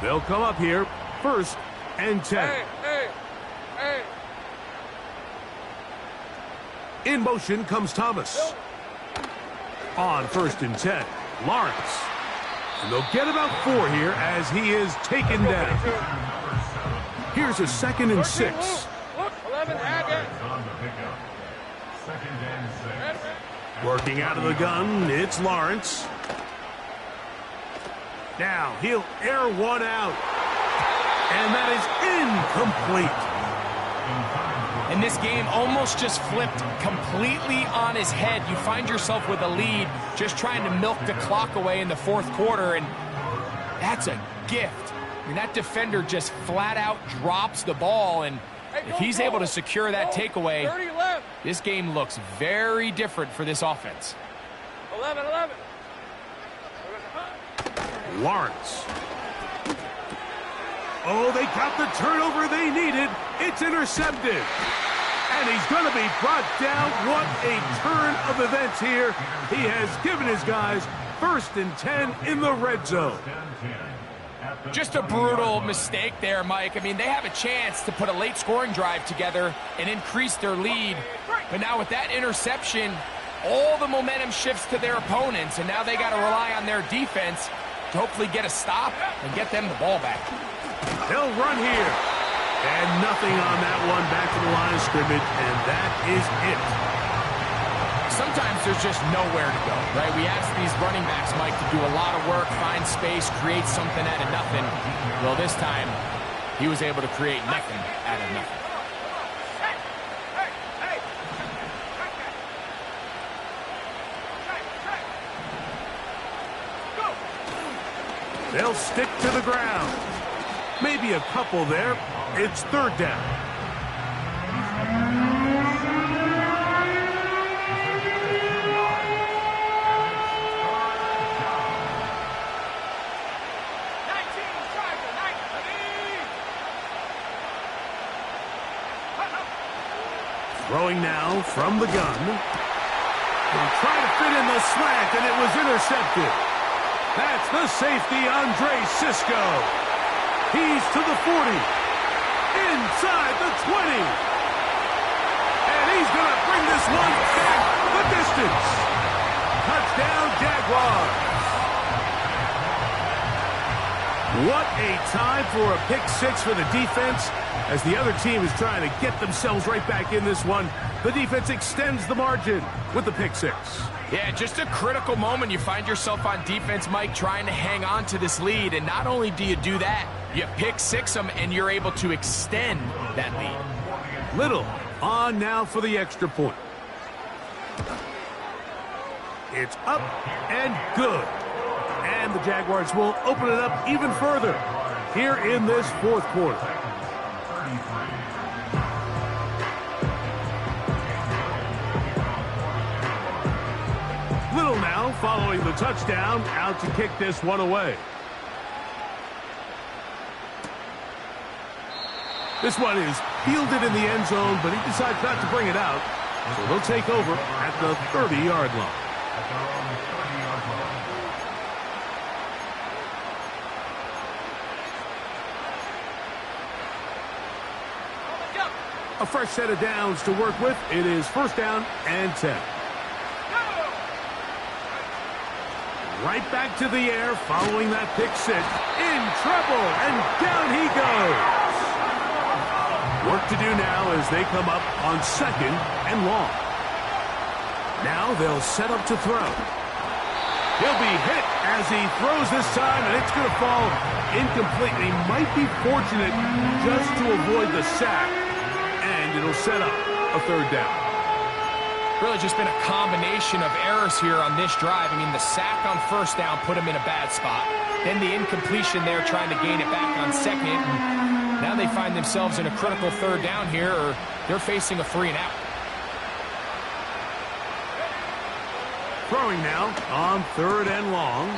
They'll come up here, 1st and 10. Hey. In motion comes Thomas. On 1st and 10, Lawrence. And they'll get about 4 here as he is taken down. Here's a 2nd and 6. Look, 11, Haggett. Working out of the gun, it's Lawrence. Now he'll air one out. And that is incomplete. And this game almost just flipped completely on his head. You find yourself with a lead, just trying to milk the clock away in the 4th quarter, and that's a gift. I mean, that defender just flat out drops the ball, and if he's able to secure that takeaway, this game looks very different for this offense. 11. Lawrence. Oh, they got the turnover they needed. It's intercepted. And he's going to be brought down. What a turn of events here. He has given his guys 1st and 10 in the red zone. Just a brutal mistake there, Mike. I mean, they have a chance to put a late scoring drive together and increase their lead. But now with that interception, all the momentum shifts to their opponents, and now they got to rely on their defense to hopefully get a stop and get them the ball back. They'll run here. And nothing on that one, back to the line of scrimmage, and that is it. Sometimes there's just nowhere to go, right? We ask these running backs, Mike, to do a lot of work, find space, create something out of nothing. Well, this time, he was able to create nothing out of nothing. They'll stick to the ground. Maybe a couple there. It's 3rd down. Throwing now from the gun. They'll try to fit in the slant, and it was intercepted. That's the safety, Andre Cisco. He's to the 40. Inside the 20. And he's going to bring this one back the distance. Touchdown, Jaguars. What a time for a pick 6 for the defense. As the other team is trying to get themselves right back in this one, the defense extends the margin with the pick 6. Yeah, just a critical moment. You find yourself on defense, Mike, trying to hang on to this lead. And not only do you do that, you pick 6 them, and you're able to extend that lead. Little on now for the extra point. It's up and good. And the Jaguars will open it up even further here in this fourth quarter. Little now following the touchdown, out to kick this one away. This one is fielded in the end zone, but he decides not to bring it out. So they'll take over at the 30-yard line. A fresh set of downs to work with. It is first down and 10. Right back to the air following that pick six. In trouble, and down he goes. Work to do now as they come up on second and long. Now they'll set up to throw. He'll be hit as he throws this time, and it's going to fall incomplete. He might be fortunate just to avoid the sack, and it'll set up a third down. Really just been a combination of errors here on this drive. I mean, the sack on first down put him in a bad spot. Then the incompletion there trying to gain it back on second. Now they find themselves in a critical third down here, or they're facing a 3-and-out. Throwing now on third and long.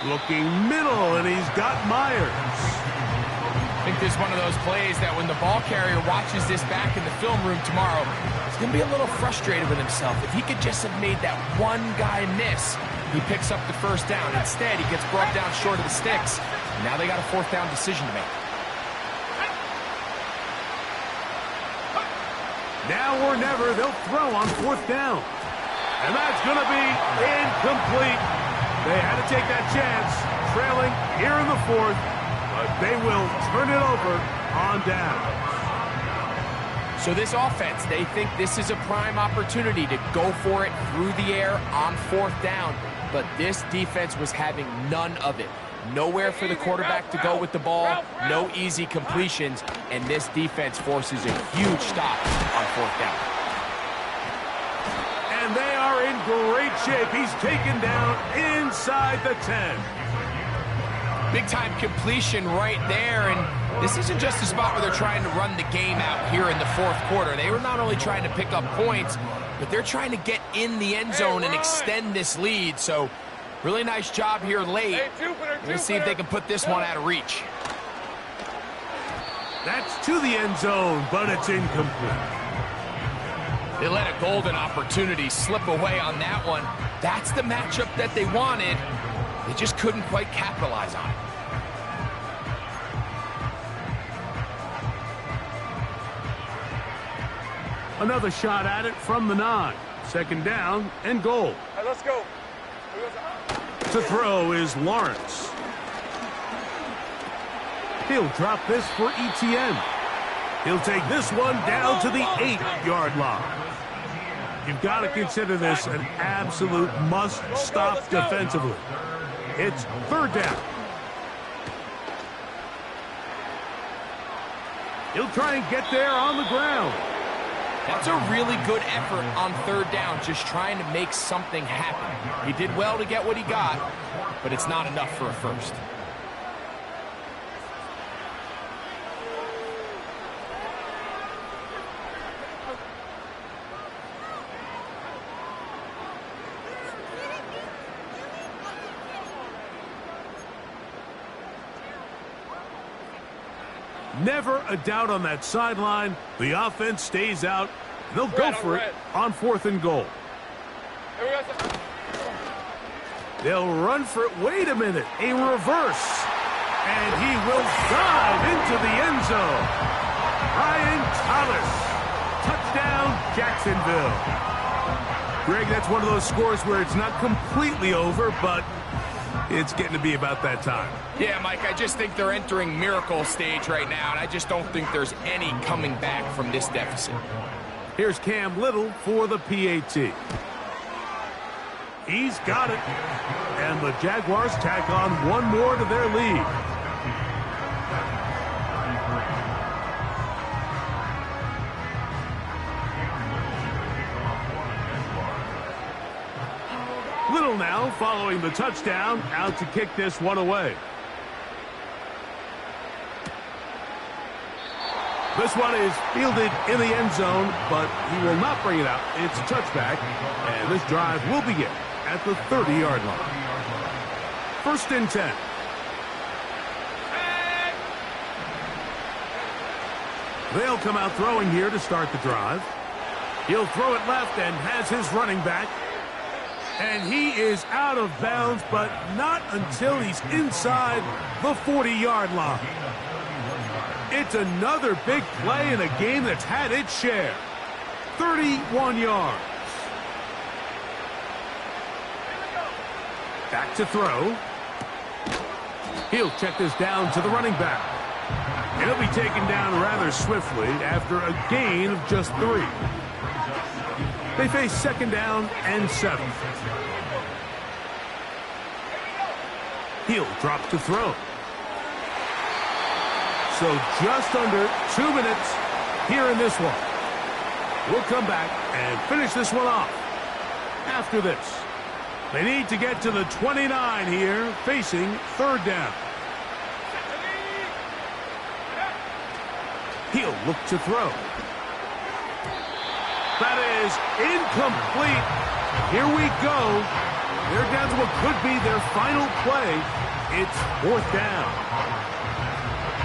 Looking middle, and he's got Myers. I think this is one of those plays that when the ball carrier watches this back in the film room tomorrow, he's going to be a little frustrated with himself. If he could just have made that one guy miss, he picks up the first down. Instead, he gets brought down short of the sticks. Now they got a fourth down decision to make. Now or never, they'll throw on fourth down. And that's going to be incomplete. They had to take that chance, trailing here in the fourth, but they will turn it over on down. So this offense, they think this is a prime opportunity to go for it through the air on fourth down, but this defense was having none of it. Nowhere for the quarterback to go with the ball, no easy completions, and this defense forces a huge stop on fourth down. And they are in great shape. He's taken down inside the 10. Big-time completion right there, and this isn't just a spot where they're trying to run the game out here in the fourth quarter. They were not only trying to pick up points, but they're trying to get in the end zone and extend this lead, so really nice job here late. Let's see if they can put this one out of reach. That's to the end zone, but it's incomplete. They let a golden opportunity slip away on that one. That's the matchup that they wanted. They just couldn't quite capitalize on it. Another shot at it from the 9. Second down and goal. Hey, let's go. To throw is Lawrence. He'll drop this for ETN. He'll take this one down to the 8-yard line. You've got to consider this an absolute must-stop defensively. It's third down. He'll try and get there on the ground. That's a really good effort on third down, just trying to make something happen. He did well to get what he got, but it's not enough for a first. Never a doubt on that sideline. The offense stays out. They'll go for it on fourth and goal. They'll run for it. Wait a minute. A reverse. And he will dive into the end zone. Ryan Thomas. Touchdown, Jacksonville. Greg, that's one of those scores where it's not completely over, but it's getting to be about that time. Yeah, Mike, I just think they're entering miracle stage right now, and I just don't think there's any coming back from this deficit. Here's Cam Little for the PAT. He's got it. And the Jaguars tack on one more to their lead. Little now following the touchdown, out to kick this one away. This one is fielded in the end zone, but he will not bring it out. It's a touchback, and this drive will begin at the 30-yard line. 1st and 10. They'll come out throwing here to start the drive. He'll throw it left and has his running back. And he is out of bounds, but not until he's inside the 40-yard line. It's another big play in a game that's had its share. 31 yards. Back to throw. He'll check this down to the running back. And he'll be taken down rather swiftly after a gain of just 3. They face 2nd down and 7. He'll drop to throw. So just under 2 minutes here in this one. We'll come back and finish this one off after this. They need to get to the 29 here, facing 3rd down. He'll look to throw. That is incomplete. Here we go. They're down to what could be their final play. It's 4th down.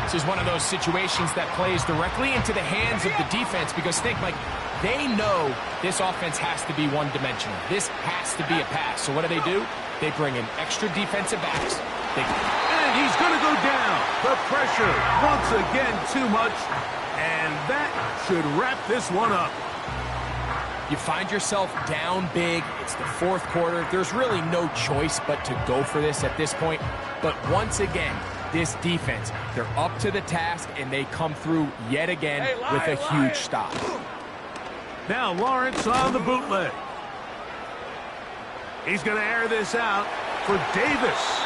This is one of those situations that plays directly into the hands of the defense because think, Mike, they know this offense has to be one-dimensional. This has to be a pass. So what do? They bring in extra defensive backs. And he's going to go down. The pressure once again too much. And that should wrap this one up. You find yourself down big. It's the 4th quarter. There's really no choice but to go for this at this point. But once again, this defense, they're up to the task, and they come through yet again with a huge stop. Now Lawrence on the bootleg. He's going to air this out for Davis.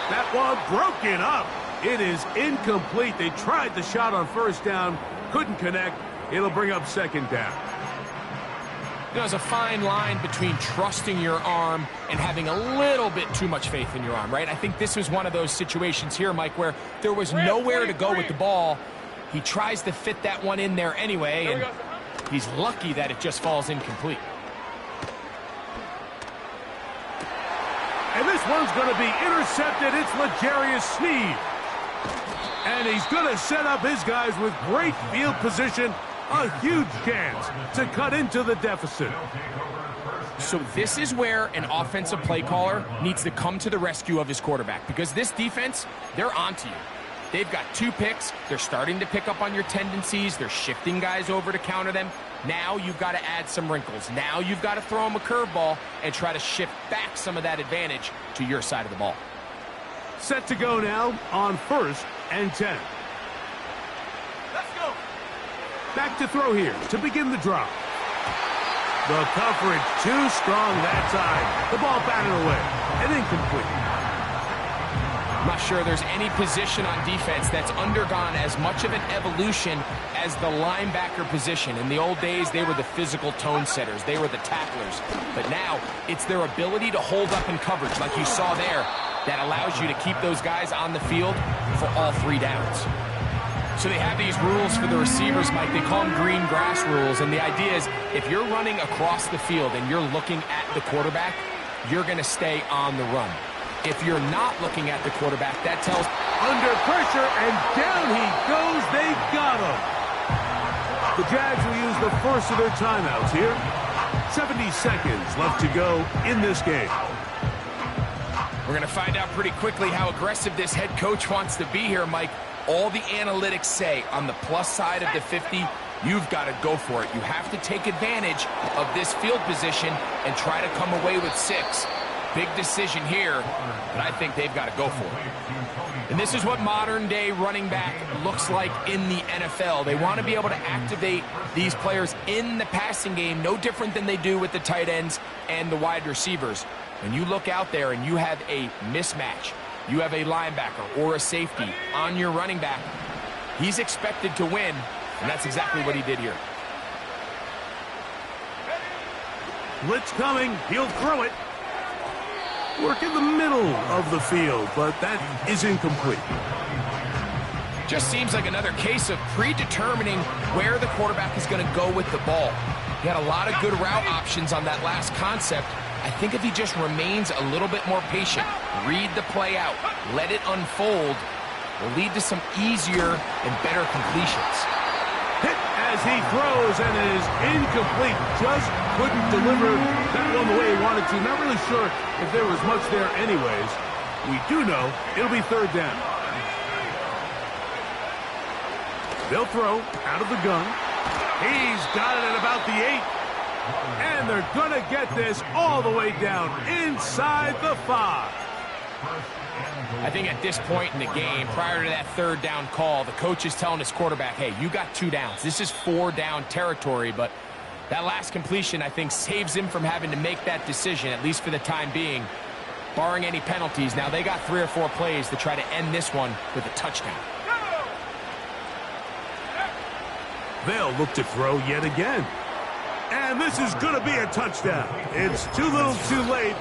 That one broken up. It is incomplete. They tried the shot on 1st down, couldn't connect. It'll bring up 2nd down. There's a fine line between trusting your arm and having a little bit too much faith in your arm, right? I think this was one of those situations here, Mike, where there was nowhere to go with the ball. He tries to fit that one in there anyway, and he's lucky that it just falls incomplete. And this one's going to be intercepted. It's L'Jarius Sneed. And he's going to set up his guys with great field position. A huge chance to cut into the deficit. So this is where an offensive play caller needs to come to the rescue of his quarterback because this defense, they're onto you. They've got 2 picks. They're starting to pick up on your tendencies. They're shifting guys over to counter them. Now you've got to add some wrinkles. Now you've got to throw them a curveball and try to shift back some of that advantage to your side of the ball. Set to go now on 1st and 10. Back to throw here to begin the drive. The coverage too strong that time. The ball batted away and incomplete. I'm not sure there's any position on defense that's undergone as much of an evolution as the linebacker position. In the old days, they were the physical tone setters. They were the tacklers. But now, it's their ability to hold up in coverage, like you saw there, that allows you to keep those guys on the field for all 3 downs. So they have these rules for the receivers, Mike. They call them green grass rules. And the idea is if you're running across the field and you're looking at the quarterback, you're going to stay on the run. If you're not looking at the quarterback, that tells... Under pressure, and down he goes. They got him. The Jags will use the first of their timeouts here. 70 seconds left to go in this game. We're going to find out pretty quickly how aggressive this head coach wants to be here, Mike. All the analytics say on the plus side of the 50, you've got to go for it. You have to take advantage of this field position and try to come away with 6. Big decision here, but I think they've got to go for it. And this is what modern-day running back looks like in the NFL. They want to be able to activate these players in the passing game, no different than they do with the tight ends and the wide receivers. When you look out there and you have a mismatch, you have a linebacker or a safety on your running back, he's expected to win, and that's exactly what he did here. Blitz coming. He'll throw it. work in the middle of the field, but that is incomplete. Just seems like another case of predetermining where the quarterback is going to go with the ball. He had a lot of good route options on that last concept. I think if he just remains a little bit more patient, read the play out, let it unfold, will lead to some easier and better completions. Hit as he throws, and it is incomplete. Just couldn't deliver that one the way he wanted to. Not really sure if there was much there anyways. We do know it'll be third down. They'll throw out of the gun. He's got it at about the 8. And they're going to get this all the way down inside the 5. I think at this point in the game, prior to that third down call, the coach is telling his quarterback, hey, you got 2 downs. This is 4 down territory, but that last completion, I think, saves him from having to make that decision, at least for the time being, barring any penalties. Now, they got 3 or 4 plays to try to end this one with a touchdown. They'll look to throw yet again. And this is going to be a touchdown. It's too little too late.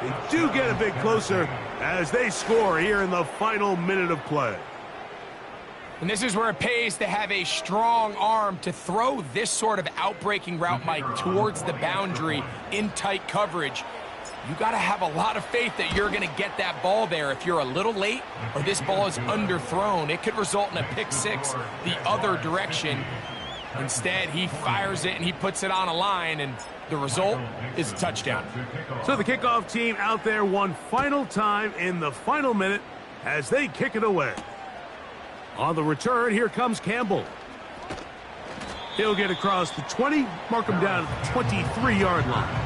They do get a bit closer as they score here in the final minute of play. And this is where it pays to have a strong arm to throw this sort of outbreaking route, Mike, towards the boundary in tight coverage. You got to have a lot of faith that you're going to get that ball there. If you're a little late or this ball is underthrown, it could result in a pick 6 the other direction. Instead, he fires it and he puts it on a line, and the result is a touchdown. So the kickoff team out there one final time in the final minute as they kick it away. On the return, here comes Campbell. He'll get across the 20, mark him down at the 23-yard line.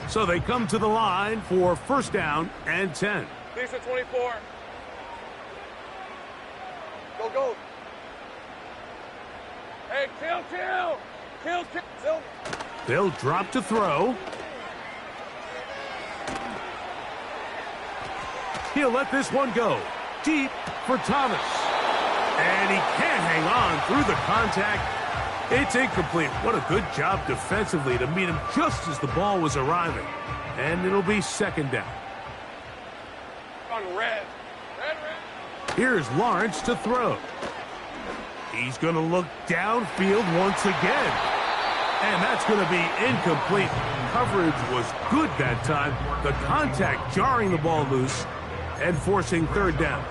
So they come to the line for first down and 10. Lisa 24. Go, go. Hey, kill. They'll drop to throw. He'll let this one go. Deep for Thomas. And he can't hang on through the contact. It's incomplete. What a good job defensively to meet him just as the ball was arriving. And it'll be second down. On red. Here's Lawrence to throw. He's going to look downfield once again. And that's going to be incomplete. Coverage was good that time. The contact jarring the ball loose and forcing third down.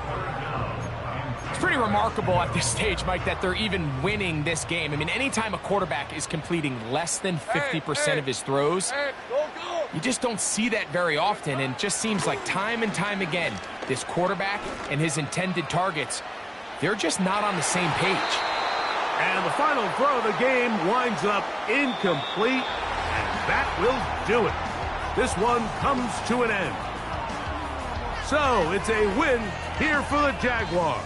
It's pretty remarkable at this stage, Mike, that they're even winning this game. I mean, anytime a quarterback is completing less than 50% of his throws, you just don't see that very often. And it just seems like time and time again, this quarterback and his intended targets, they're just not on the same page. And the final throw of the game winds up incomplete, and that will do it. This one comes to an end. So it's a win here for the Jaguars.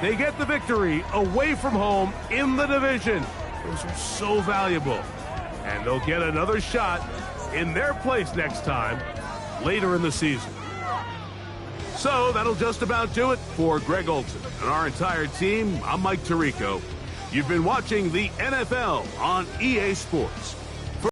They get the victory away from home in the division. Those are so valuable. And they'll get another shot in their place next time later in the season. So that'll just about do it for Greg Olson and our entire team. I'm Mike Tirico. You've been watching the NFL on EA Sports.